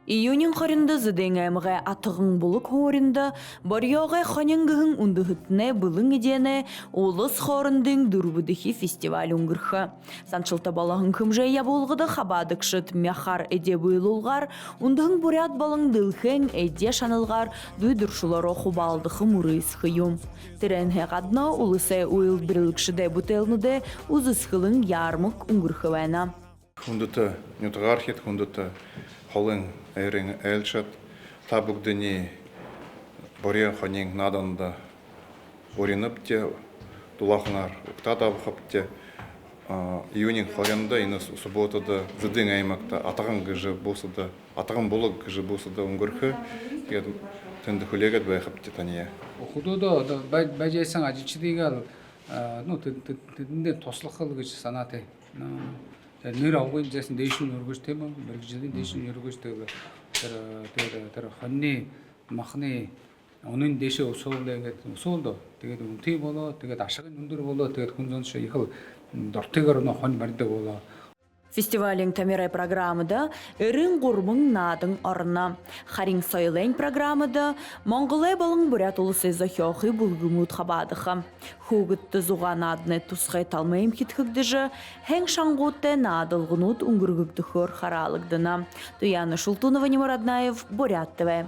Июнин хоринда зыдеңэмге атығын бұлық хоринда, барьоға хоненгігін ұндығытне бұлың едене олыс хорындың дұрбыдығы фестиваль ұңғырхы. Санчылта балағын күмжайя болғыды хабадықшыт мяхар эде бұйлылғар, ұндығын бұрят балың дылхен эде шанылғар дүйдіршулары хубалдығы мұрысқыйым. Тіренге қадна улысы уйл бірілікшіде бұтелніде ұзысқылың ярмық ұңғырхы вәна. Хүндіті нютығархет, хүндіті холын әрің әлшат, табықдыни борен ханин наданда бореніп те, дулақынар ұқта табықып те, июнин хоренда, ины субботада зыдың аймақта атағын гыжы болсыда, атағын болық гыжы болсыда ұңғырхы, тінді хүлегет байқып те тания. Худода бәжайсан ажичидигал, тінден тослыққыл гыжы санаты. Нэр авгын жасын дэшүүн өргөж тема мэрэгжлийн дэшүүн өргөж тэр хоньны махны өнөн дэшээ усуулаа гэдэг усуулдоо тэгээд үнтэй болоо тэгээд ашигын өндөр болоо тэгээд хүн зөнш их дортыгоор хонь барьдаг болоо. Фестивалин тамирай программада эрин гурмың надың орна. Харин сойлайн программада Монголай балың бурят улысы захёхы булгымут хабадыха. Хугытты зуға надны тусхай талмайым хитхыгдыжы, хэнг шангутте надылғынут уңгыргыгдыхыр харалыгдына. Туяны Шултунова Немураднаев, Бурят ТВ.